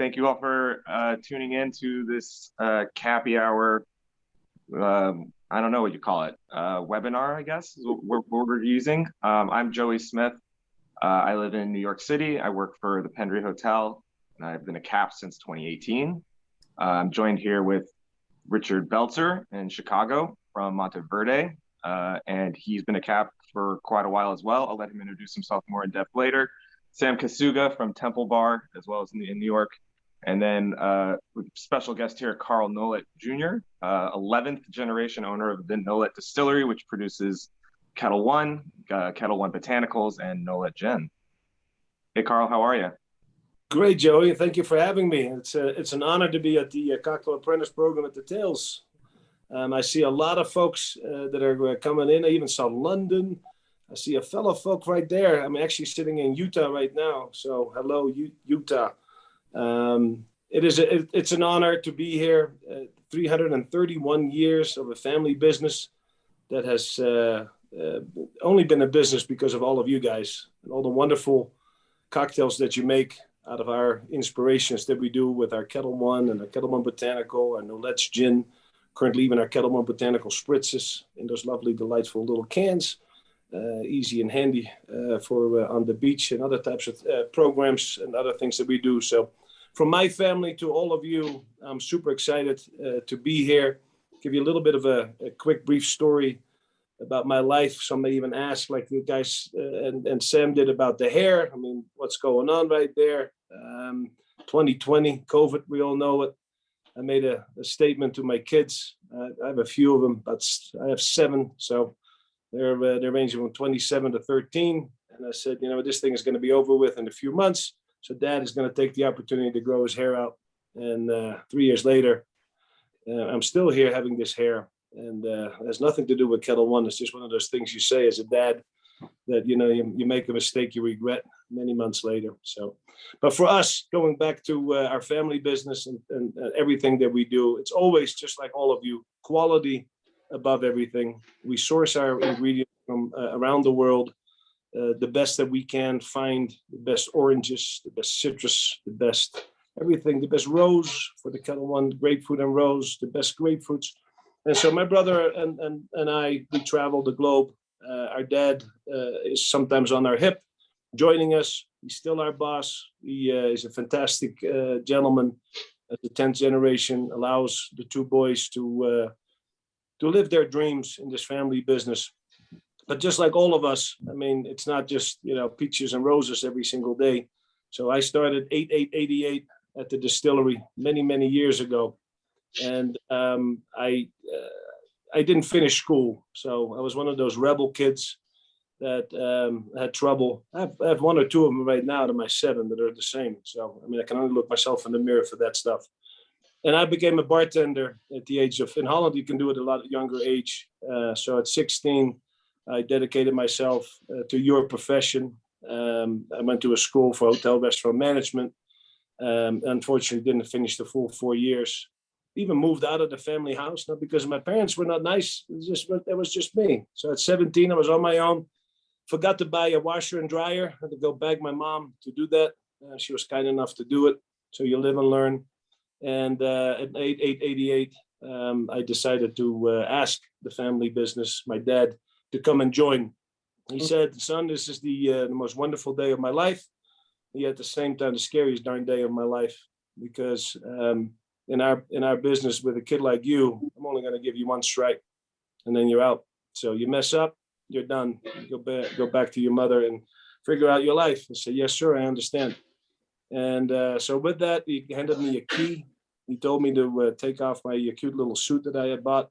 Thank you all for tuning in to this Cappy Hour. I don't know what you call it. Webinar, I guess, is what we're using. I'm Joey Smith. I live in New York City. I work for the Perrier Hotel, and I've been a cap since 2018. I'm joined here with Richard Beltzer in Chicago from Monteverde, and he's been a cap for quite a while as well. I'll let him introduce himself more in depth later. Sam Casuga from Temple Bar, as well as in New York. And then special guest here, Carl Nolet Jr., 11th generation owner of the Nolet Distillery, which produces Ketel One, Ketel One Botanicals, and Nolet Gin. Hey, Carl, how are you? Great, Joey. Thank you for having me. It's an honor to be at the Cocktail Apprentice program at the Tails. I see a lot of folks that are coming in. I even saw London. I see a fellow folk right there. I'm actually sitting in Utah right now. So hello, Utah. It's an honor to be here. 331 years of a family business that has only been a business because of all of you guys and all the wonderful cocktails that you make out of our inspirations that we do with our Ketel One and our Ketel One Botanical and Nolet Gin. Currently even our Ketel One Botanical spritzes in those lovely, delightful little cans. Easy and handy for on the beach and other types of programs and other things that we do. So from my family to all of you, I'm super excited to be here. Give you a little bit of a quick, brief story about my life. Some may even ask, like you guys and Sam did about the hair. I mean, what's going on right there? 2020, COVID, we all know it. I made a statement to my kids. I have a few of them, but I have 7. So they're ranging from 27 to 13. And I said, this thing is going to be over with in a few months. So Dad is going to take the opportunity to grow his hair out. And 3 years later, I'm still here having this hair. And it has nothing to do with Ketel One. It's just one of those things you say as a dad that, you make a mistake you regret many months later. So, but for us, going back to our family business and everything that we do, it's always just like all of you, quality above everything. We source our ingredients from around the world, the best that we can find, the best oranges, the best citrus, the best everything, the best rose for the Ketel One, grapefruit and rose, the best grapefruits. And so my brother and I, we travel the globe. Our dad is sometimes on our hip, joining us. He's still our boss. He is a fantastic gentleman. The 10th generation allows the 2 boys to live their dreams in this family business. But just like all of us, I mean, it's not just, peaches and roses every single day. So I started 88 at the distillery many, many years ago. And I didn't finish school. So I was one of those rebel kids that had trouble. I have 1 or 2 of them right now to my 7 that are the same. So, I mean, I can only look myself in the mirror for that stuff. And I became a bartender at the age of, in Holland, you can do it at a lot younger age. So at 16, I dedicated myself to your profession. I went to a school for hotel restaurant management. Unfortunately, didn't finish the full 4 years. Even moved out of the family house, not because my parents were not nice. It was just me. So at 17, I was on my own. Forgot to buy a washer and dryer. I had to go beg my mom to do that. She was kind enough to do it. So you live and learn. And at 88, I decided to ask the family business, my dad, to come and join. He said, "Son, this is the most wonderful day of my life. Yet at the same time, the scariest darn day of my life, because in our business with a kid like you, I'm only going to give you 1 strike, and then you're out. So you mess up, you're done. You go back to your mother and figure out your life." I said, "Yes, sir, I understand." And so with that, he handed me a key. He told me to take off my cute little suit that I had bought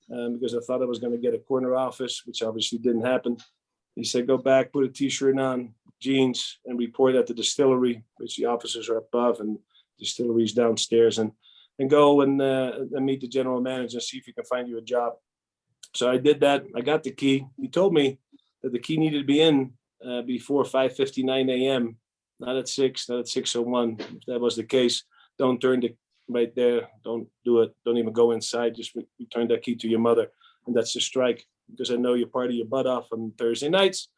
because I thought I was going to get a corner office, which obviously didn't happen. He said, "Go back, put a T-shirt on, jeans, and report at the distillery," which the offices are above and distilleries downstairs, and go and meet the general manager and see if he can find you a job. So I did that. I got the key. He told me that the key needed to be in before 5:59 a.m., not at 6, not at 6:01. If that was the case, don't turn the right there. Don't do it. Don't even go inside. Just return that key to your mother. And that's the strike, because I know you party your butt off on Thursday nights.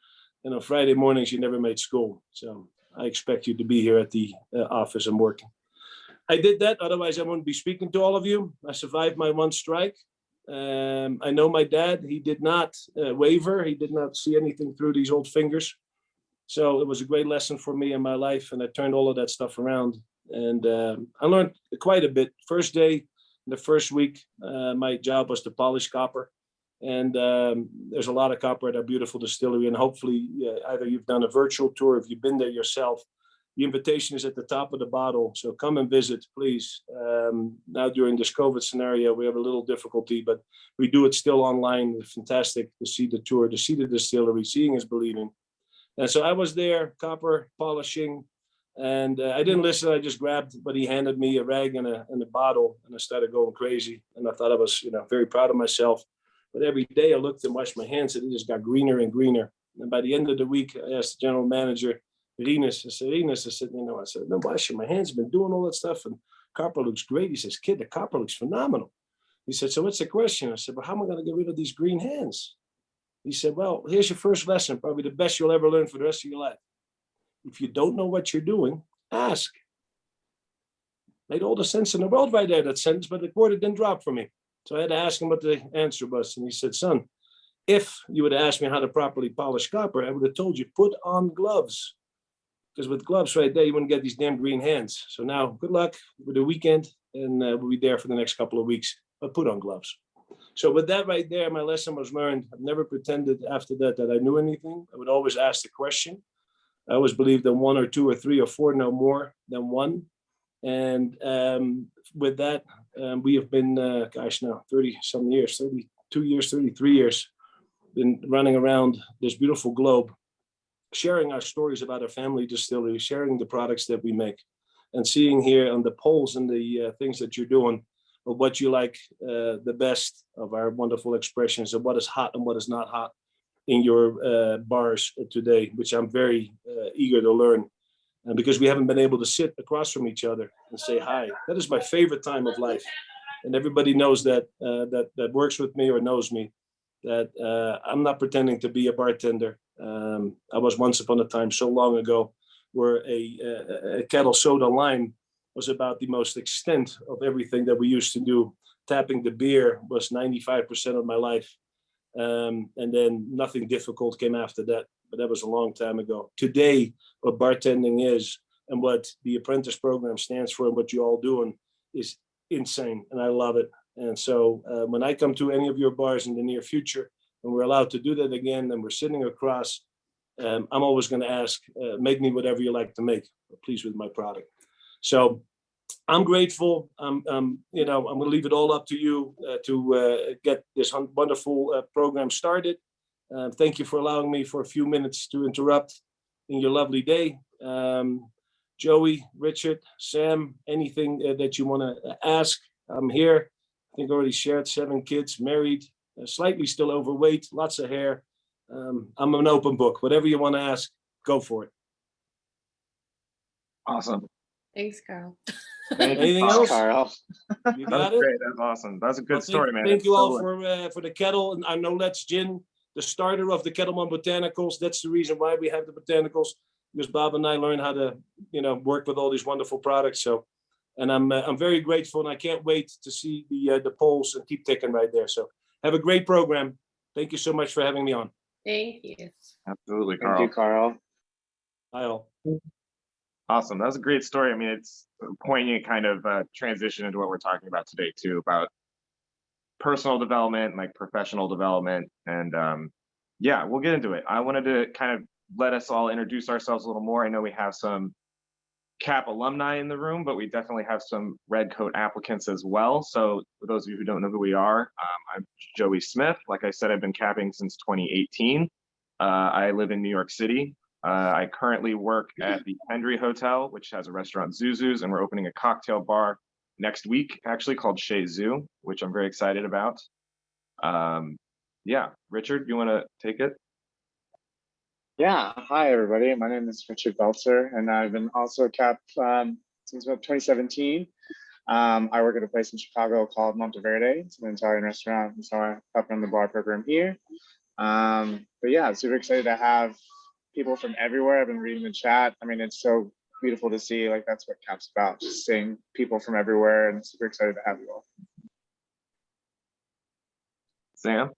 And on Friday mornings, you never made school. So I expect you to be here at the office and working. I did that. Otherwise, I wouldn't be speaking to all of you. I survived my one strike. I know my dad. He did not waver. He did not see anything through these old fingers. So it was a great lesson for me in my life, and I turned all of that stuff around. And I learned quite a bit. First day, the first week, my job was to polish copper. And there's a lot of copper at our beautiful distillery. And hopefully, either you've done a virtual tour, if you've been there yourself, the invitation is at the top of the bottle. So come and visit, please. Now during this COVID scenario, we have a little difficulty, but we do it still online. It's fantastic to see the tour, to see the distillery. Seeing is believing. And so I was there, copper polishing, and I didn't listen. I just grabbed what he handed me, a rag and a bottle, and I started going crazy. And I thought I was, very proud of myself. But every day I looked and washed my hands, and it just got greener and greener. And by the end of the week, I asked the general manager, Rinus, I said, I've been washing my hands, I've been doing all that stuff, and copper looks great. He says, kid, the copper looks phenomenal. He said, so what's the question? I said, well, how am I going to get rid of these green hands? He said, well, here's your first lesson, probably the best you'll ever learn for the rest of your life. If you don't know what you're doing, ask. Made all the sense in the world right there, that sentence, but the quarter didn't drop for me. So I had to ask him what the answer was. And he said, son, if you would have asked me how to properly polish copper, I would have told you, put on gloves. Because with gloves right there, you wouldn't get these damn green hands. So now, good luck with the weekend, and we'll be there for the next couple of weeks. But put on gloves. So with that right there, my lesson was learned. I've never pretended after that I knew anything. I would always ask the question. I always believed that 1 or 2 or 3 or 4 know more than one. And with that, we have been, now 30-some years, 32 years, 33 years, been running around this beautiful globe, sharing our stories about our family distillery, sharing the products that we make, and seeing here on the polls and the things that you're doing, of what you like the best of our wonderful expressions of what is hot and what is not hot in your bars today, which I'm very eager to learn. Because we haven't been able to sit across from each other and say hi. That is my favorite time of life. And everybody knows that that works with me or knows me, that I'm not pretending to be a bartender. I was once upon a time so long ago where a Ketel Soda Lime was about the most extent of everything that we used to do. Tapping the beer was 95% of my life. And then nothing difficult came after that. But that was a long time ago. Today, what bartending is and what the apprentice program stands for and what you're all doing is insane. And I love it. And so when I come to any of your bars in the near future, and we're allowed to do that again, and we're sitting across, I'm always going to ask, make me whatever you like to make, please, with my product. So I'm grateful. I'm going to leave it all up to you to get this wonderful program started. Thank you for allowing me for a few minutes to interrupt in your lovely day. Joey, Richard, Sam, anything that you want to ask, I'm here. I think I already shared 7 kids, married, slightly still overweight, lots of hair. I'm an open book. Whatever you want to ask, go for it. Awesome. Thanks, Carl. Anything else? Carl. You got it? Great. That's awesome. That's a good story, man. Thank you all for the kettle. And I know that's gin, the starter of the Ketel One botanicals. That's the reason why we have the botanicals, because Bob and I learned how to, work with all these wonderful products. So, and I'm very grateful, and I can't wait to see the polls and keep ticking right there. So, have a great program. Thank you so much for having me on. Thank you. Absolutely, Carl. Thank you, Carl. Bye all. Awesome. That was a great story. I mean, it's a poignant kind of transition into what we're talking about today, too, about personal development, like professional development. And yeah, we'll get into it. I wanted to kind of let us all introduce ourselves a little more. I know we have some CAP alumni in the room, but we definitely have some Redcoat applicants as well. So for those of you who don't know who we are, I'm Joey Smith. Like I said, I've been capping since 2018. I live in New York City. I currently work at the Hendry Hotel, which has a restaurant, Zuzu's, and we're opening a cocktail bar next week, actually called Chez Zoo, which I'm very excited about. Yeah, Richard, you want to take it? Yeah, hi everybody. My name is Richard Beltzer, and I've been also a CAP since about 2017. I work at a place in Chicago called Monteverde. It's an Italian restaurant, and so I help run the bar program here. But yeah, I'm super excited to have people from everywhere. I've been reading the chat. I mean, it's so beautiful to see. Like that's what CAP's about, just seeing people from everywhere, and super excited to have you all. Sam?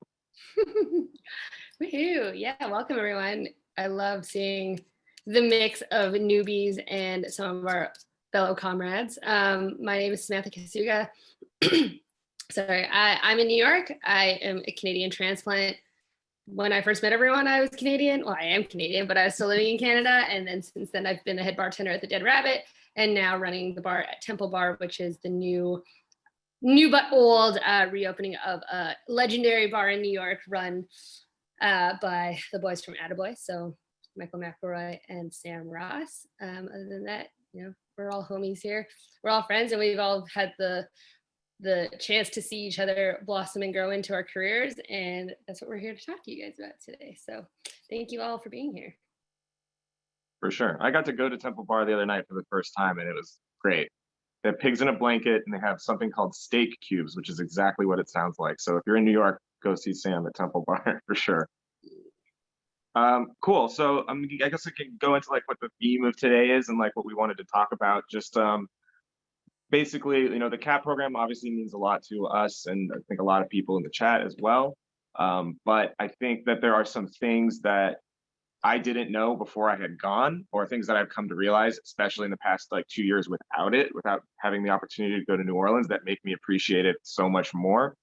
Woohoo! Yeah, welcome everyone. I love seeing the mix of newbies and some of our fellow comrades. My name is Samantha Casuga. Sorry, I'm in New York. I am a Canadian transplant. When I first met everyone, I was Canadian. Well, I am Canadian, but I was still living in Canada. And then since then, I've been the head bartender at the Dead Rabbit and now running the bar at Temple Bar, which is the new but old reopening of a legendary bar in New York run by the boys from Attaboy. So Michael McElroy and Sam Ross. Other than that, we're all homies here. We're all friends, and we've all had the chance to see each other blossom and grow into our careers. And that's what we're here to talk to you guys about today. So thank you all for being here. For sure. I got to go to Temple Bar the other night for the first time, and it was great. They have pigs in a blanket, and they have something called steak cubes, which is exactly what it sounds like. So if you're in New York, go see Sam at Temple Bar for sure. Cool. So I guess I could go into like what the theme of today is and like what we wanted to talk about. Just basically, the CAP program obviously means a lot to us, and I think a lot of people in the chat as well. But I think that there are some things that I didn't know before I had gone, or things that I've come to realize, especially in the past like 2 years without having the opportunity to go to New Orleans, that make me appreciate it so much more.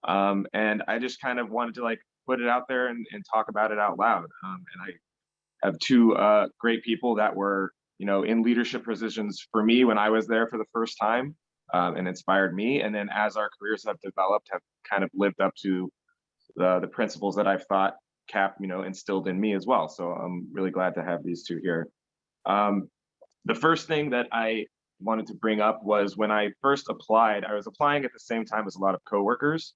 And I just kind of wanted to like put it out there and talk about it out loud. And I have two great people that were in leadership positions for me when I was there for the first time, and inspired me. And then as our careers have developed, have kind of lived up to the principles that I've thought CAP, instilled in me as well. So I'm really glad to have these two here. The first thing that I wanted to bring up was when I first applied, I was applying at the same time as a lot of coworkers,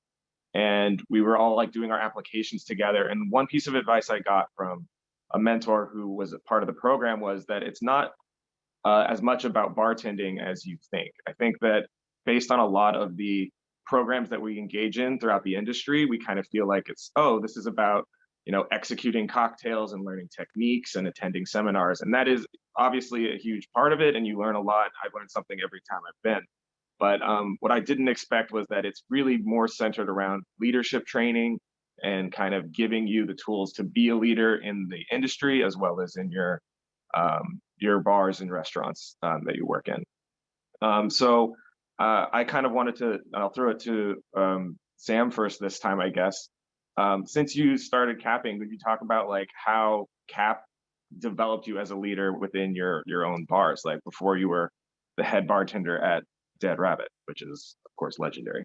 and we were all like doing our applications together. And one piece of advice I got from a mentor who was a part of the program was that it's not as much about bartending as you think. I think that based on a lot of the programs that we engage in throughout the industry, we kind of feel like this is about, executing cocktails and learning techniques and attending seminars. And that is obviously a huge part of it. And you learn a lot. I've learned something every time I've been. But what I didn't expect was that it's really more centered around leadership training and kind of giving you the tools to be a leader in the industry, as well as in your bars and restaurants that you work in. So I kind of wanted to, I'll throw it to Sam first this time, I guess. Since you started capping, could you talk about like how CAP developed you as a leader within your own bars, like before you were the head bartender at Dead Rabbit, which is of course legendary?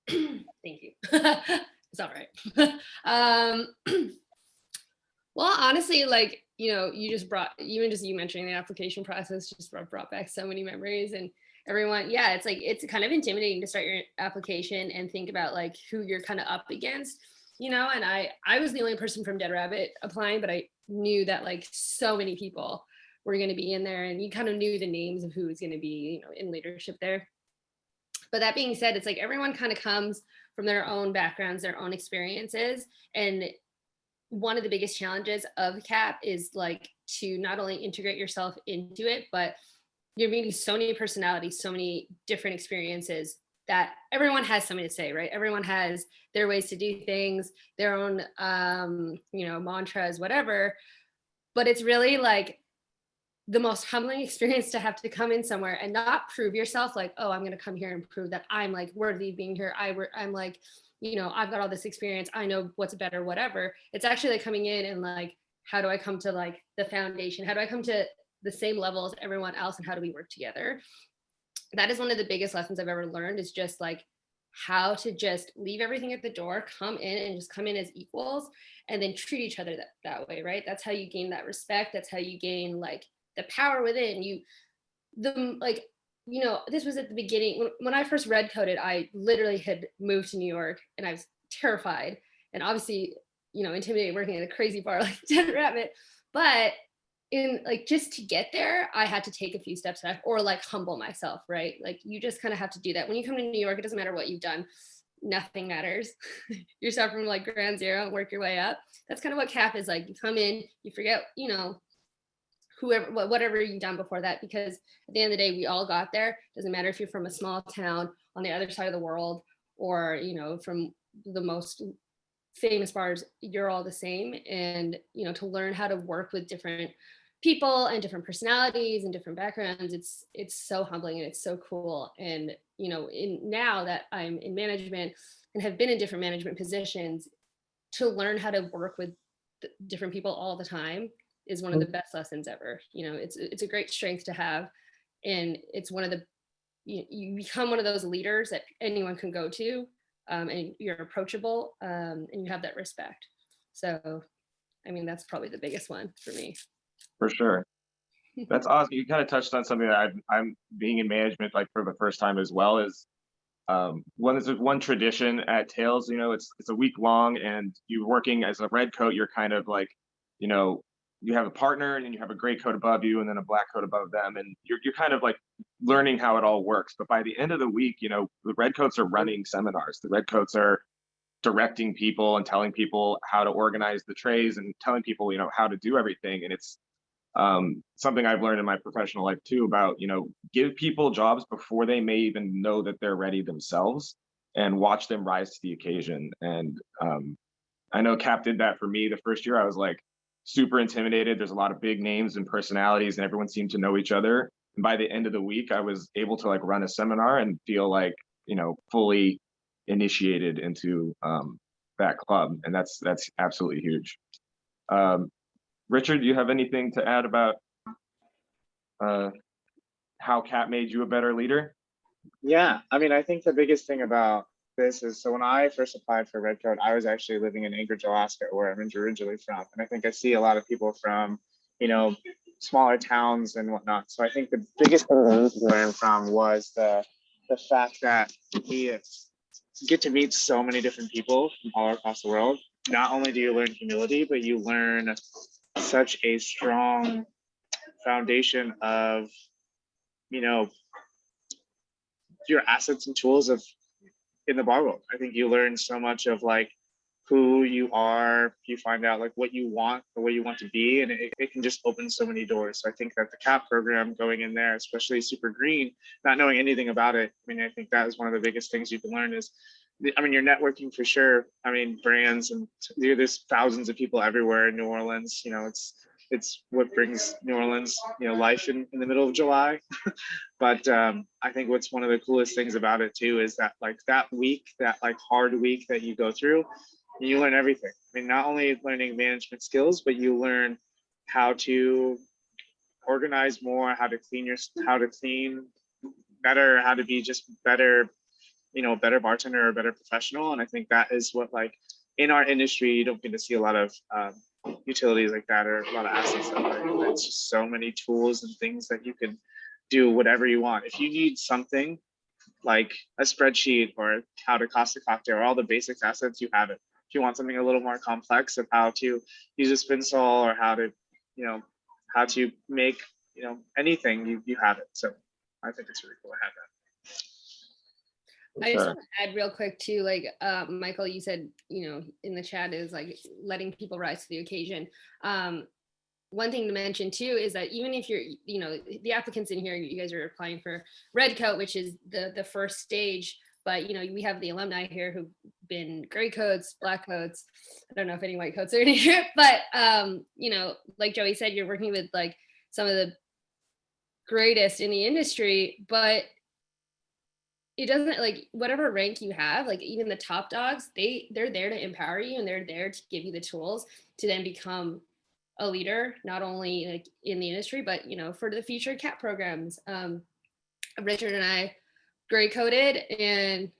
Thank you. It's all right. Well, honestly, like, you mentioning the application process just brought back so many memories. And everyone, yeah, it's like, it's kind of intimidating to start your application and think about like who you're kind of up against, and I was the only person from Dead Rabbit applying, but I knew that like so many people were going to be in there, and you kind of knew the names of who was going to be, in leadership there. But that being said, it's like everyone kind of comes from their own backgrounds, their own experiences. And one of the biggest challenges of CAP is like to not only integrate yourself into it, but you're meeting so many personalities, so many different experiences that everyone has something to say, right? Everyone has their ways to do things, their own, mantras, whatever. But it's really like the most humbling experience to have to come in somewhere and not prove yourself like, oh, I'm going to come here and prove that I'm like worthy of being here. I'm like, I've got all this experience. I know what's better, whatever. It's actually like coming in and like, how do I come to like the foundation? How do I come to the same level as everyone else, and how do we work together? That is one of the biggest lessons I've ever learned, is just like how to just leave everything at the door, come in and just come in as equals, and then treat each other that way, right? That's how you gain that respect. That's how you gain like the power within you. This was at the beginning when I first redcoated. I literally had moved to New York, and I was terrified and obviously, intimidated working at a crazy bar like Dead Rabbit. But in like, just to get there, I had to take a few steps back or like humble myself, right? Like you just kind of have to do that. When you come to New York, it doesn't matter what you've done. Nothing matters. You're starting from like ground zero and work your way up. That's kind of what CAP is like. You come in, you forget, whoever, whatever you've done before that, because at the end of the day, we all got there. Doesn't matter if you're from a small town on the other side of the world, or, you know, from the most famous bars, you're all the same. And, you know, to learn how to work with different people and different personalities and different backgrounds, it's so humbling and it's so cool. And, you know, now that I'm in management and have been in different management positions, to learn how to work with different people all the time is one of the best lessons ever. You know, it's a great strength to have. And it's one of the, you become one of those leaders that anyone can go to, and you're approachable, and you have that respect. So, I mean, that's probably the biggest one for me. For sure. That's awesome. You kind of touched on something that I'm being in management like for the first time as well, is there's one tradition at Tails, you know, it's a week long, and you're working as a red coat, you're kind of like, you know, you have a partner and then you have a gray coat above you and then a black coat above them, and you're kind of like learning how it all works. But by the end of the week, you know, the red coats are running seminars. The red coats are directing people and telling people how to organize the trays and telling people, you know, how to do everything. And it's something I've learned in my professional life too, about, you know, give people jobs before they may even know that they're ready themselves, and watch them rise to the occasion. And I know Cap did that for me. The first year I was like super intimidated. There's a lot of big names and personalities and everyone seemed to know each other. And by the end of the week, I was able to like run a seminar and feel like, you know, fully initiated into that club. And that's absolutely huge. Richard, do you have anything to add about how Cap made you a better leader? Yeah, I mean, I think the biggest thing about this is, so when I first applied for Redcoat, I was actually living in Anchorage, Alaska, where I'm originally from. And I think I see a lot of people from, you know, smaller towns and whatnot. So I think the biggest thing I learned from was the fact that we get to meet so many different people from all across the world. Not only do you learn humility, but you learn such a strong foundation of, you know, your assets and tools of in the bar world. I think you learn so much of like who you are. You find out like what you want, the way you want to be, and it can just open so many doors. So I think that the CAP program, going in there, especially super green, not knowing anything about it, I mean, I think that is one of the biggest things you can learn is, I mean, you're networking for sure. I mean, brands, and there's thousands of people everywhere in New Orleans. You know, it's what brings New Orleans, you know, life in the middle of July. But I think what's one of the coolest things about it too is that like that week, that like hard week that you go through, you learn everything. I mean, not only learning management skills, but you learn how to organize more, how to clean better, how to be just better, you know, better bartender or better professional. And I think that is what, like, in our industry, you don't get to see a lot of utilities like that, or a lot of assets that way. It's just so many tools and things that you can do whatever you want. If you need something like a spreadsheet or how to cost a cocktail, or all the basic assets, you have it. If you want something a little more complex of how to use a spin sol, or how to, you know, how to make, you know, anything, you have it. So I think it's really cool to have that. I just want to add real quick too, like Michael, you said, you know, in the chat is like letting people rise to the occasion. One thing to mention too is that even if you're, you know, the applicants in here, you guys are applying for Redcoat, which is the first stage, but you know, we have the alumni here who've been gray coats, black coats. I don't know if any white coats are in here, but you know, like Joey said, you're working with like some of the greatest in the industry, but it doesn't, like, whatever rank you have, like even the top dogs, they're there to empower you, and they're there to give you the tools to then become a leader, not only like in the industry, but you know, for the future CAP programs. Richard and I gray coded, and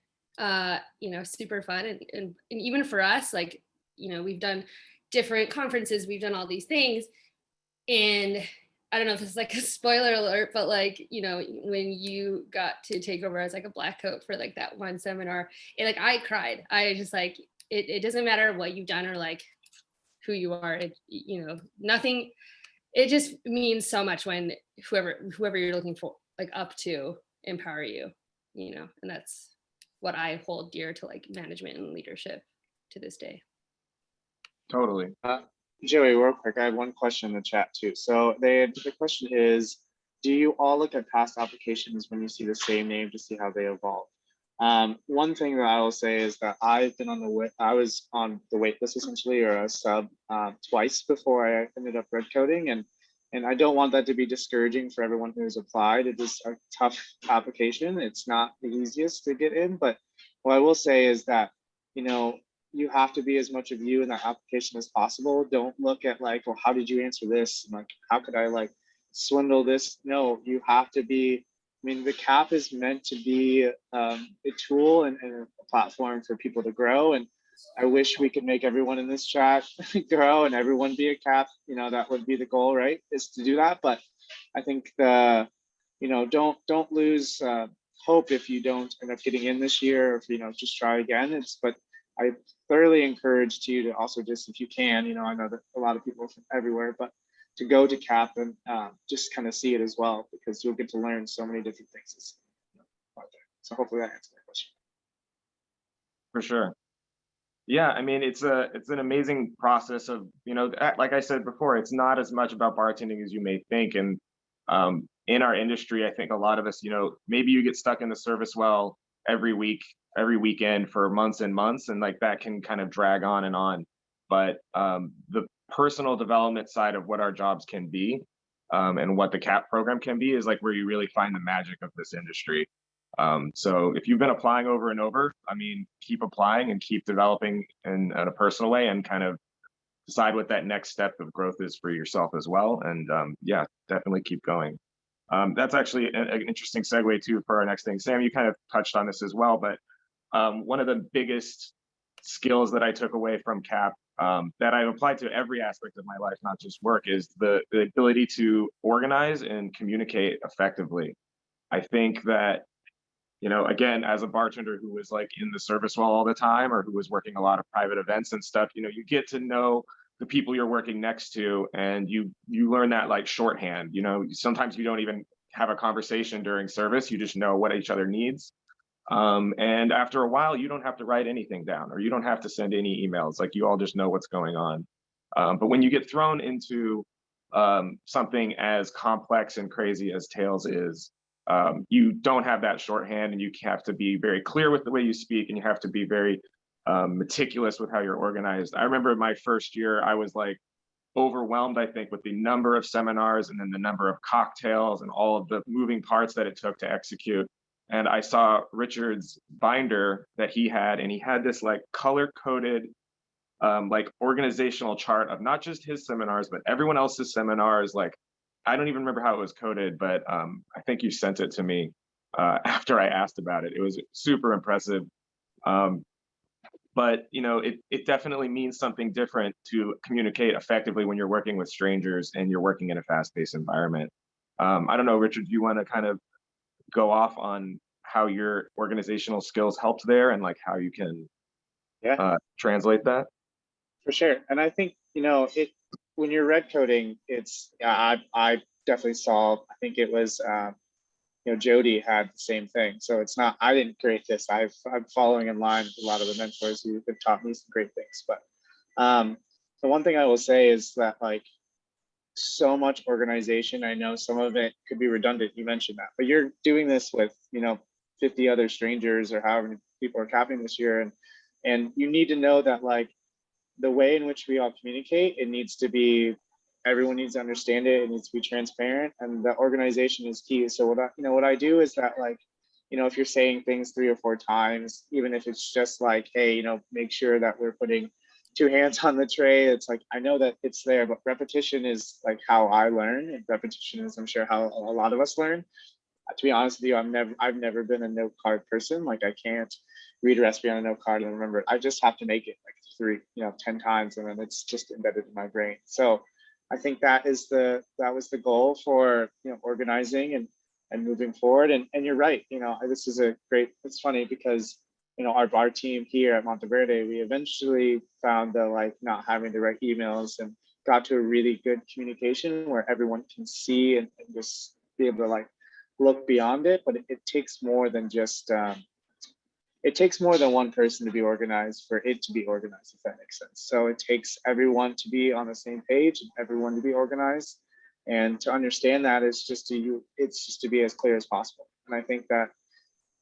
you know, super fun, and even for us, like, you know, we've done different conferences, we've done all these things, and I don't know if this is like a spoiler alert, but like, you know, when you got to take over as like a black coat for like that one seminar, like I cried. I just like, it doesn't matter what you've done or like who you are, you know, nothing, it just means so much when whoever you're looking for, like up to, empower you, you know, and that's what I hold dear to like management and leadership to this day. Totally. Joey, real quick, I have one question in the chat too. So the question is, do you all look at past applications when you see the same name to see how they evolve? One thing that I will say is that I was on the wait list essentially, or a sub, twice before I ended up red coding, and I don't want that to be discouraging for everyone who's applied. It is a tough application. It's not the easiest to get in, but what I will say is that, you know, you have to be as much of you in that application as possible. Don't look at like, well, how did you answer this? Like, how could I like swindle this? No, you have to be. I mean, the CAP is meant to be a tool and a platform for people to grow. And I wish we could make everyone in this chat grow and everyone be a CAP. You know, that would be the goal, right? Is to do that. But I think don't lose hope if you don't end up getting in this year, or if, you know, just try again. But I thoroughly encourage you to also just, if you can, you know, I know that a lot of people from everywhere, but to go to CAP and just kind of see it as well, because you'll get to learn so many different things. So hopefully that answers my question. For sure. Yeah, I mean, it's an amazing process of, you know, like I said before, it's not as much about bartending as you may think. And in our industry, I think a lot of us, you know, maybe you get stuck in the service well every week, every weekend for months and months, and like that can kind of drag on and on. But the personal development side of what our jobs can be, and what the CAP program can be, is like where you really find the magic of this industry. So if you've been applying over and over, I mean, keep applying and keep developing in a personal way, and kind of decide what that next step of growth is for yourself as well. And yeah, definitely keep going. That's actually an interesting segue too for our next thing. Sam, you kind of touched on this as well, but one of the biggest skills that I took away from CAP, that I've applied to every aspect of my life, not just work, is the ability to organize and communicate effectively. I think that, you know, again, as a bartender who was like in the service well all the time, or who was working a lot of private events and stuff, you know, you get to know the people you're working next to, and you learn that like shorthand. You know, sometimes you don't even have a conversation during service, you just know what each other needs. And after a while, you don't have to write anything down, or you don't have to send any emails. Like, you all just know what's going on. But when you get thrown into something as complex and crazy as Tails is, you don't have that shorthand, and you have to be very clear with the way you speak, and you have to be very meticulous with how you're organized. I remember my first year, I was like overwhelmed, I think, with the number of seminars, and then the number of cocktails and all of the moving parts that it took to execute. And I saw Richard's binder that he had, and he had this like color-coded like organizational chart of not just his seminars, but everyone else's seminars. Like, I don't even remember how it was coded, but I think you sent it to me after I asked about it. It was super impressive. But you know, it definitely means something different to communicate effectively when you're working with strangers and you're working in a fast-paced environment. I don't know, Richard, do you want to kind of go off on how your organizational skills helped there, and like how you can translate that? For sure. And I think, you know, when you're red coding, it's, I definitely saw, I think it was, you know, Jody had the same thing. So it's not, I didn't create this. I'm following in line with a lot of the mentors who have taught me some great things. But the one thing I will say is that, like, so much organization, I know some of it could be redundant, you mentioned that, but you're doing this with, you know, 50 other strangers, or however many people are capping this year. And you need to know that, like, the way in which we all communicate, it needs to be, everyone needs to understand it. It needs to be transparent, and the organization is key. So what I do is that, like, you know, if you're saying things 3 or 4 times, even if it's just like, hey, you know, make sure that we're putting 2 hands on the tray. It's like, I know that it's there, but repetition is like how I learn, and repetition is, I'm sure, how a lot of us learn. To be honest with you, I've never been a note card person. Like, I can't read a recipe on a note card and remember it. I just have to make it like 10 times, and then it's just embedded in my brain. So I think that was the goal for, you know, organizing and moving forward. And you're right, you know, this is it's funny because, you know, our team here at Monteverde, we eventually found the, like, not having the right emails, and got to a really good communication where everyone can see and just be able to, like, look beyond it. But it takes more than just it takes more than one person to be organized for it to be organized, if that makes sense. So it takes everyone to be on the same page and everyone to be organized. And to understand that is just to be as clear as possible. And I think that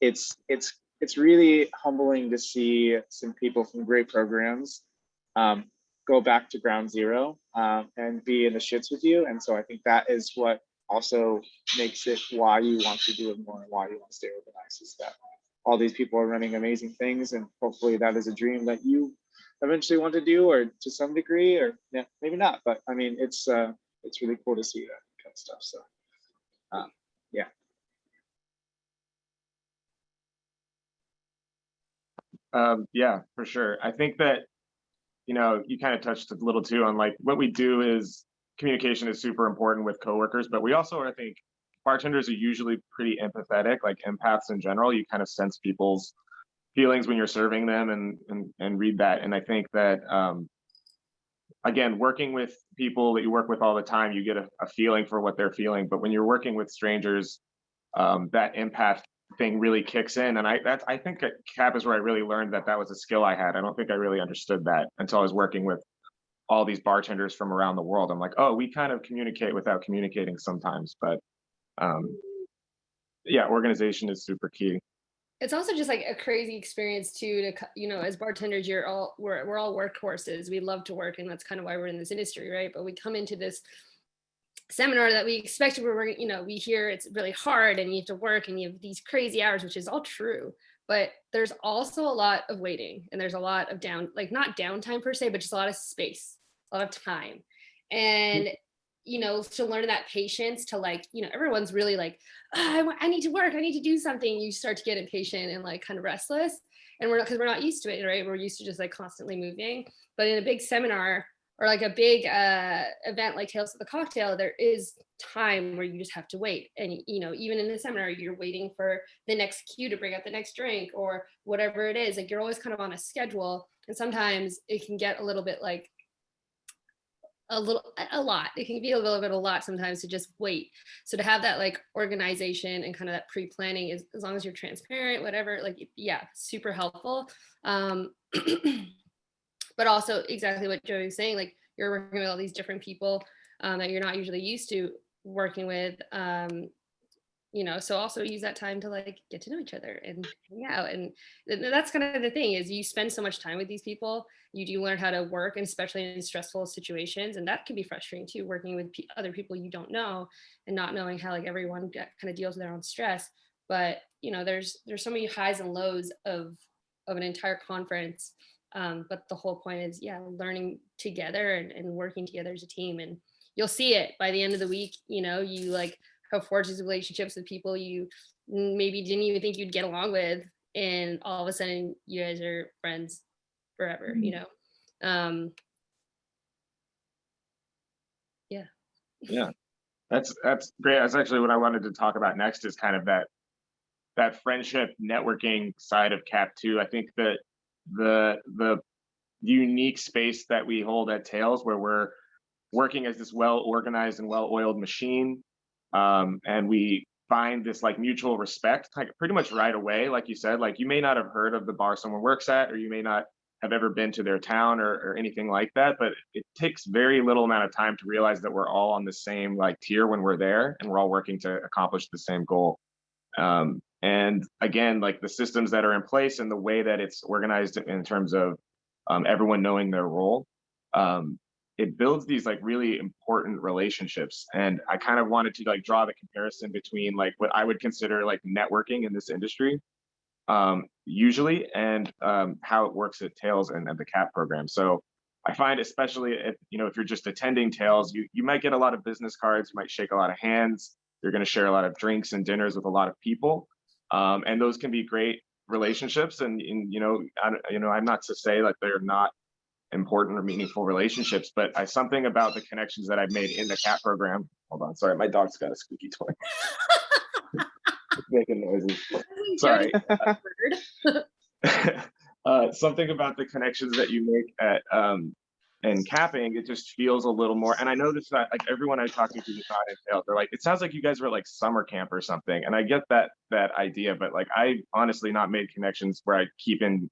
it's really humbling to see some people from great programs go back to ground zero and be in the shits with you. And so I think that is what also makes it why you want to do it more and why you want to stay organized, is that all these people are running amazing things, and hopefully that is a dream that you eventually want to do, or to some degree, or yeah, maybe not. But I mean, it's really cool to see that kind of stuff. So yeah. Yeah, for sure. I think that, you know, you kind of touched a little too on like what we do is communication is super important with coworkers, but we also, I think, bartenders are usually pretty empathetic, like empaths in general. You kind of sense people's feelings when you're serving them and read that. And I think that again, working with people that you work with all the time, you get a feeling for what they're feeling. But when you're working with strangers, that empath thing really kicks in. And I think at CAP is where I really learned that that was a skill I had. I don't think I really understood that until I was working with all these bartenders from around the world. I'm like, oh, we kind of communicate without communicating sometimes. But yeah, organization is super key. It's also just like a crazy experience too, to, you know, as bartenders, we're all workhorses. We love to work, and that's kind of why we're in this industry, right? But we come into this seminar that we expect, where we're, you know, we hear it's really hard and you have to work and you have these crazy hours, which is all true. But there's also a lot of waiting, and there's a lot of not downtime per se, but just a lot of space, a lot of time. And you know, to learn that patience, to like, you know, everyone's really like, oh, I need to work, I need to do something. You start to get impatient and like kind of restless, and because we're not used to it, right? We're used to just like constantly moving. But in a big seminar or like a big event like Tales of the Cocktail, there is time where you just have to wait. And you know, even in the seminar, you're waiting for the next cue to bring out the next drink or whatever it is. Like you're always kind of on a schedule, and sometimes it can get a little bit like a lot. It can be a little bit a lot sometimes to just wait. So to have that like organization and kind of that pre-planning is, as long as you're transparent, whatever, like, yeah, super helpful. But also exactly what Joey was saying, like you're working with all these different people that you're not usually used to working with. You know, so also use that time to like get to know each other and hang out. And that's kind of the thing, is you spend so much time with these people, you do learn how to work, and especially in stressful situations. And that can be frustrating too, working with other people you don't know and not knowing how like everyone kind of deals with their own stress. But you know, there's so many highs and lows of an entire conference. But the whole point is, yeah, learning together and working together as a team. And you'll see it by the end of the week. You know, you like have forged these relationships with people you maybe didn't even think you'd get along with, and all of a sudden you guys are friends forever, you know. Yeah, that's great. That's actually what I wanted to talk about next, is kind of that friendship networking side of CAP too. I think that the unique space that we hold at Tails, where we're working as this well organized and well oiled machine, and we find this like mutual respect like pretty much right away. Like you said, like you may not have heard of the bar someone works at, or you may not have ever been to their town or anything like that, but it takes very little amount of time to realize that we're all on the same like tier when we're there, and we're all working to accomplish the same goal. And again, like the systems that are in place and the way that it's organized in terms of everyone knowing their role, it builds these like really important relationships. And I kind of wanted to like draw the comparison between like what I would consider like networking in this industry usually, and how it works at Tails and the CAP program. So I find, especially if, you know, if you're just attending Tails, you might get a lot of business cards, you might shake a lot of hands, you're going to share a lot of drinks and dinners with a lot of people, and those can be great relationships. And you know, I'm not to say like they're not important or meaningful relationships, but something about the connections that I've made in the CAP program. Hold on, sorry, my dog's got a squeaky toy. Making noises. Sorry. Something about the connections that you make and capping, it just feels a little more. And I noticed that like everyone I talk to through the side and tail, they're like, it sounds like you guys were like summer camp or something. And I get that idea, but like I honestly not made connections where I keep in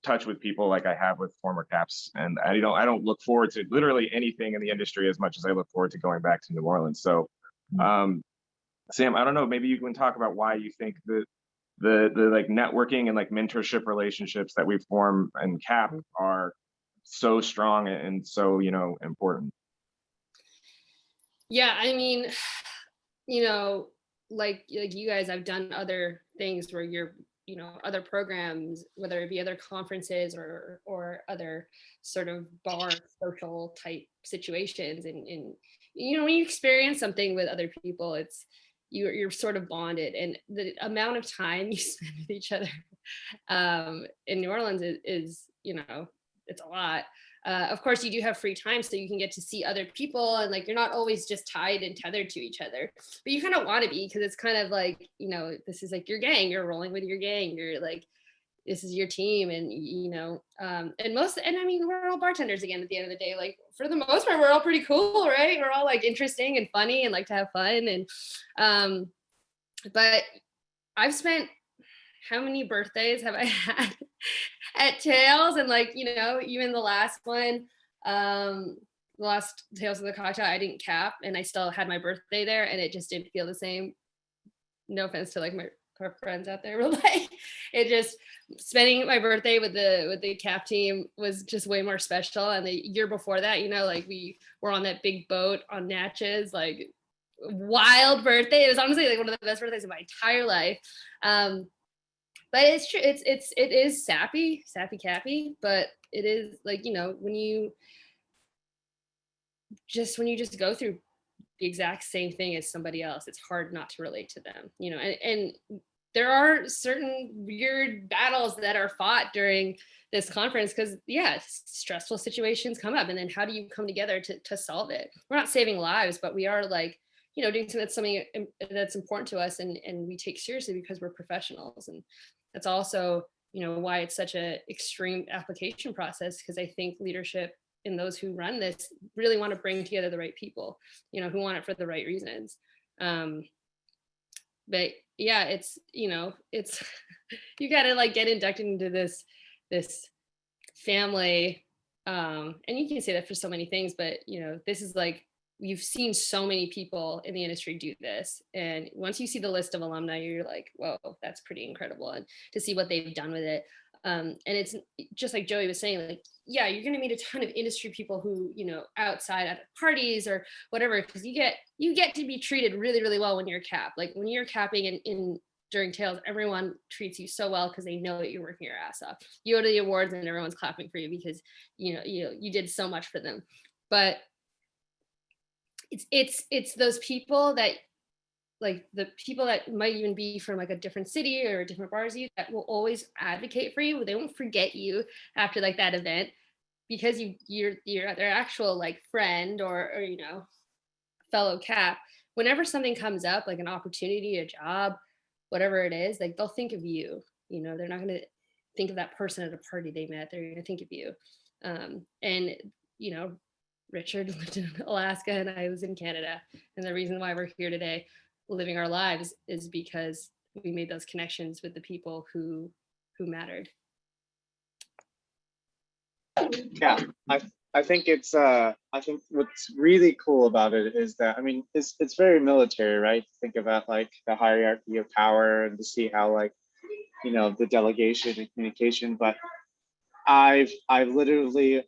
touch with people like I have with former caps. And I don't look forward to literally anything in the industry as much as I look forward to going back to New Orleans. So Sam, I don't know, maybe you can talk about why you think that the like networking and like mentorship relationships that we form and cap are so strong and so, you know, important. Yeah, I mean, you know, like you guys, I've done other things where you're, you know, other programs, whether it be other conferences or other sort of bar social type situations, and you know, when you experience something with other people, it's you're sort of bonded, and the amount of time you spend with each other in New Orleans is, you know, it's a lot. Of course, you do have free time, so you can get to see other people, and like you're not always just tied and tethered to each other, but you kind of want to be, because it's kind of like, you know, this is like your gang, you're rolling with your gang, you're like, this is your team, and you know, and I mean, we're all bartenders again at the end of the day. Like for the most part, we're all pretty cool, right? We're all like interesting and funny and like to have fun, and but I've spent, how many birthdays have I had at Tails? And like, you know, even the last one, the last Tales of the Cocktail, I didn't cap, and I still had my birthday there, and it just didn't feel the same. No offense to like my friends out there, but like it just, spending my birthday with the cap team was just way more special. And the year before that, you know, like we were on that big boat on Natchez, like wild birthday. It was honestly like one of the best birthdays of my entire life. But it's true, it is sappy cappy, but it is like, you know, when you just go through the exact same thing as somebody else, it's hard not to relate to them, you know. And there are certain weird battles that are fought during this conference, because yeah, stressful situations come up, and then how do you come together to solve it? We're not saving lives, but we are, like, you know, doing something that's important to us, and we take seriously because we're professionals. And that's also, you know, why it's such a extreme application process, because I think leadership and those who run this really want to bring together the right people, you know, who want it for the right reasons. But yeah, it's, you know, it's you got to like get inducted into this family, and you can say that for so many things, but you know, this is like, you've seen so many people in the industry do this, and once you see the list of alumni, you're like, whoa, that's pretty incredible. And to see what they've done with it, and it's just like Joey was saying, like, yeah, you're going to meet a ton of industry people who, you know, outside at parties or whatever, because you get to be treated really, really well when you're cap. Like when you're capping in during Tails, everyone treats you so well because they know that you're working your ass off. You go to the awards and everyone's clapping for you because you did so much for them. But it's those people that, like the people that might even be from like a different city or a different bar as you, that will always advocate for you. They won't forget you after like that event, because you're their actual like friend or you know, fellow cap. Whenever something comes up, like an opportunity, a job, whatever it is, like they'll think of you. You know, they're not going to think of that person at a party they met. They're going to think of you. And you know, Richard lived in Alaska and I was in Canada, and the reason why we're here today living our lives is because we made those connections with the people who mattered. Yeah, I think it's I think what's really cool about it is that, I mean, it's very military, right? Think about like the hierarchy of power and to see how, like, you know, the delegation and communication. But I've literally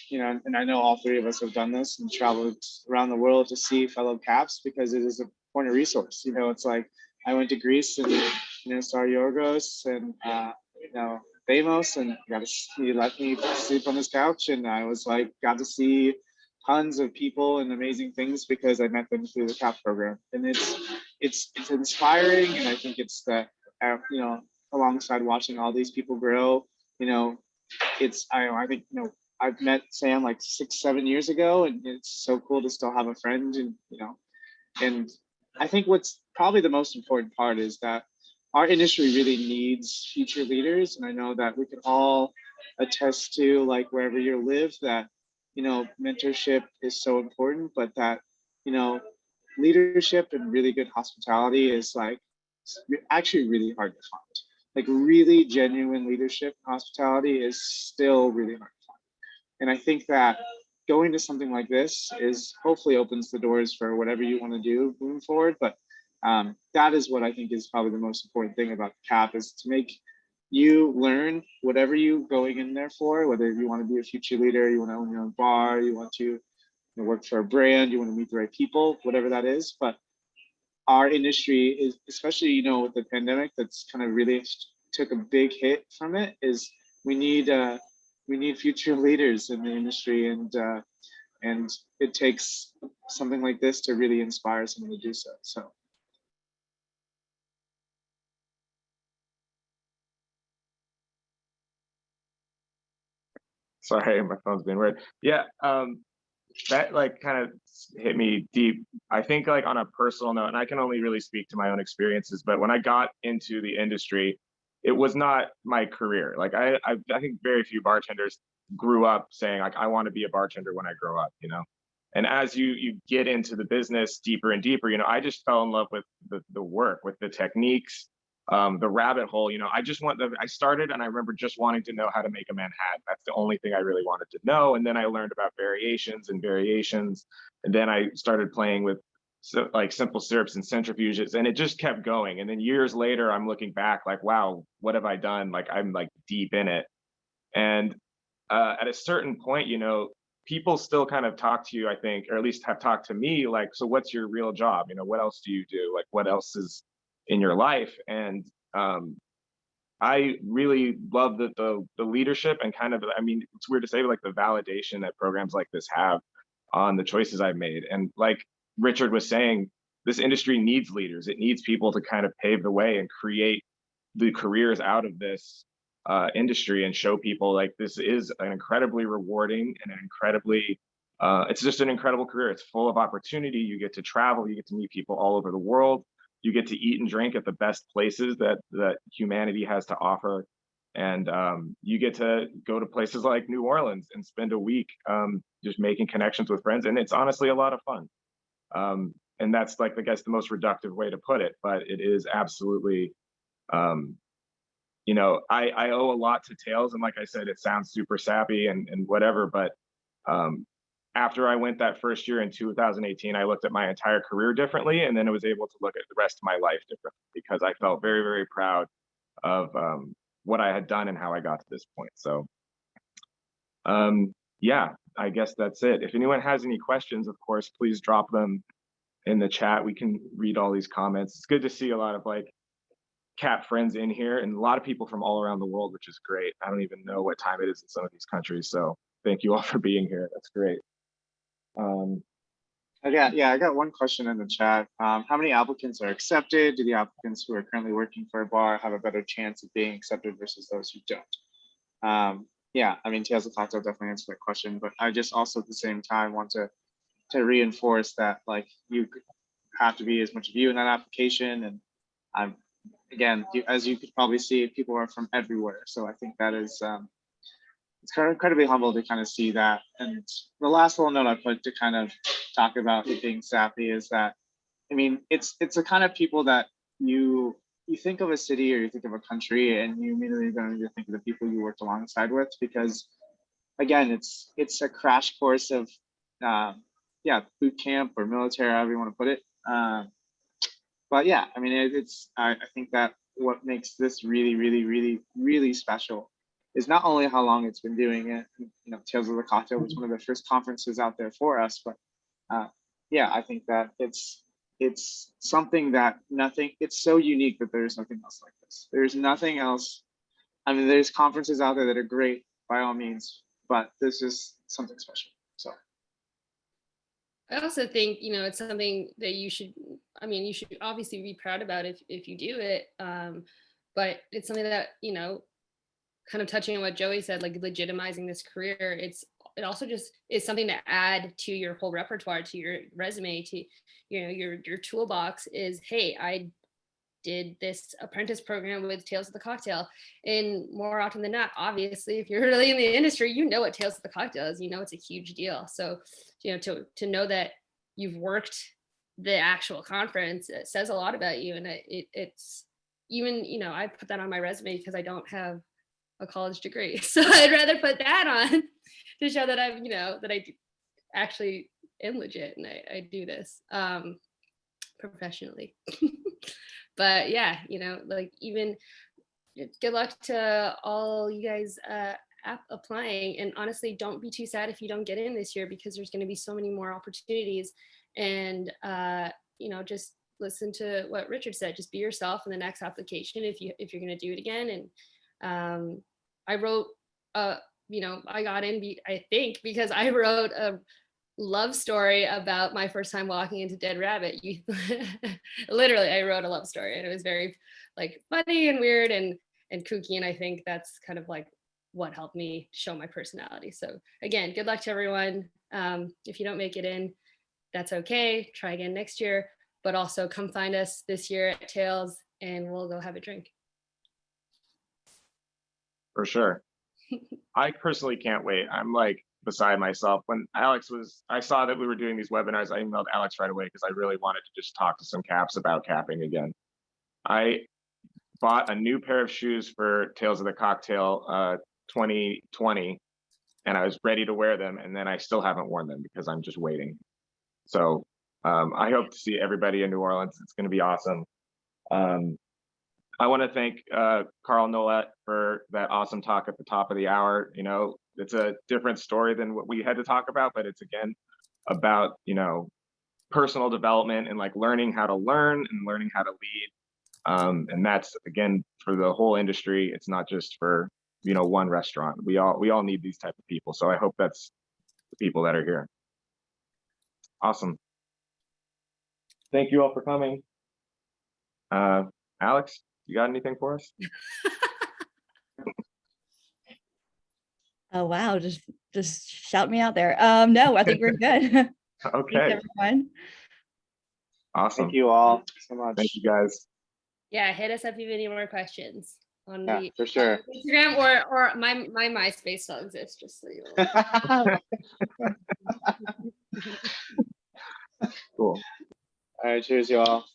you know, and I know all three of us have done this and traveled around the world to see fellow caps, because it is a point of resource. You know, it's like I went to Greece and, you know, saw Yorgos and you know, Deimos, and he let me sleep on his couch, and I was like, got to see tons of people and amazing things because I met them through the CAP program. And it's inspiring, and I think it's that, you know, alongside watching all these people grow, you know, I think, you know, I've met Sam like 6-7 years ago, and it's so cool to still have a friend. And you know, and I think what's probably the most important part is that our industry really needs future leaders. And I know that we can all attest to, like, wherever you live, that mentorship is so important, but that, leadership and really good hospitality is like actually really hard to find. Like really genuine leadership and hospitality is still really hard to find. And I think that going to something like this is hopefully opens the doors for whatever you want to do moving forward. But that is what I think is probably the most important thing about the CAP, is to make you learn whatever you going in there for, whether you want to be a future leader, you want to own your own bar, you want to work for a brand, you want to meet the right people, whatever that is. But our industry is, especially, with the pandemic, that's kind of really took a big hit from it, is we need future leaders in the industry, and it takes something like this to really inspire someone to do so. So. Sorry, my phone's being weird. Yeah, that like kind of hit me deep. I think like on a personal note, and I can only really speak to my own experiences, but when I got into the industry, it was not my career. Like I think very few bartenders grew up saying like, I want to be a bartender when I grow up, And as you get into the business deeper and deeper, I just fell in love with the work, with the techniques, the rabbit hole. I started, and I remember just wanting to know how to make a Manhattan. That's the only thing I really wanted to know. And then I learned about variations, and then I started playing with like simple syrups and centrifuges, and it just kept going. And then years later, I'm looking back like, wow, what have I done? Like I'm like deep in it. And at a certain point, people still kind of talk to you, I think, or at least have talked to me, like, so what's your real job? What else do you do? Like, what else is in your life? And I really love the leadership and kind of, I mean, it's weird to say, but like the validation that programs like this have on the choices I've made. And like Richard was saying, this industry needs leaders. It needs people to kind of pave the way and create the careers out of this industry, and show people like this is an incredibly rewarding and an incredibly it's just an incredible career. It's full of opportunity. You get to travel, you get to meet people all over the world, you get to eat and drink at the best places that humanity has to offer, and you get to go to places like New Orleans and spend a week just making connections with friends, and it's honestly a lot of fun. And that's like, I guess, the most reductive way to put it, but it is absolutely I owe a lot to Tails, and like I said, it sounds super sappy and whatever, but after I went that first year in 2018, I looked at my entire career differently, and then I was able to look at the rest of my life differently, because I felt very, very proud of what I had done and how I got to this point. So yeah, I guess that's it. If anyone has any questions, of course, please drop them in the chat. We can read all these comments. It's good to see a lot of like CAP friends in here, and a lot of people from all around the world, which is great. I don't even know what time it is in some of these countries, so thank you all for being here. That's great. I got one question in the chat. How many applicants are accepted? Do the applicants who are currently working for a bar have a better chance of being accepted versus those who don't? I mean, Tails of Cocktail definitely answered that question, but I just also at the same time want to reinforce that like you have to be as much of you in that application, and I'm again, as you could probably see, people are from everywhere. So I think that is it's kind of incredibly humble to kind of see that. And the last little note I put to kind of talk about it being sappy is that, I mean, it's the kind of people that you think of a city or you think of a country, and you immediately going to think of the people you worked alongside with, because again, it's a crash course of boot camp or military, however you want to put it. But yeah, I mean, I think that what makes this really, really, really, really special is not only how long it's been doing it. Tales of the Cocktail was one of the first conferences out there for us, but I think that it's something that it's so unique that there's nothing else like this. There's nothing else. I mean, there's conferences out there that are great by all means, but this is something special. So. I also think, it's something that you should obviously be proud about if you do it. But it's something that, kind of touching on what Joey said, like legitimizing this career, it also just is something to add to your whole repertoire, to your resume, to, your toolbox is, hey, did this apprentice program with Tales of the Cocktail. And more often than not, obviously, if you're really in the industry, you know what Tales of the Cocktail is. You know it's a huge deal. So, you know, to know that you've worked the actual conference, it says a lot about you. And it's even, you know, I put that on my resume because I don't have a college degree. So I'd rather put that on to show that I'm, you know, that I actually am legit and I do this professionally. But yeah, you know, like, even good luck to all you guys applying. And honestly, don't be too sad if you don't get in this year, because there's going to be so many more opportunities. And you know, just listen to what Richard said. Just be yourself in the next application if you're going to do it again. And I wrote, you know, I got in, I think, because I wrote a love story about my first time walking into Dead Rabbit. Literally, I wrote a love story, and it was very like funny and weird and kooky. And I think that's kind of like what helped me show my personality. So again, good luck to everyone. If you don't make it in, that's okay. Try again next year, but also come find us this year at Tales and we'll go have a drink. For sure. I personally can't wait. I'm like beside myself. When I saw that we were doing these webinars, I emailed Alex right away because I really wanted to just talk to some caps about capping again. I bought a new pair of shoes for Tales of the Cocktail 2020, and I was ready to wear them, and then I still haven't worn them because I'm just waiting. So I hope to see everybody in New Orleans. It's going to be awesome. I want to thank Carl Nolet for that awesome talk at the top of the hour. You know, it's a different story than what we had to talk about, but it's again about, you know, personal development and like learning how to learn and learning how to lead. And that's, again, for the whole industry. It's not just for, you know, one restaurant. We all need these type of people. So I hope that's the people that are here. Awesome. Thank you all for coming. Alex, you got anything for us? Oh wow, just shout me out there. No, I think we're good. Okay. Thanks, everyone. Awesome. Thank you all so much. Thank you guys. Yeah, hit us up if you have any more questions on Yeah, the for sure. Instagram or my MySpace still exists, just so you know. Cool. All right, cheers, you all.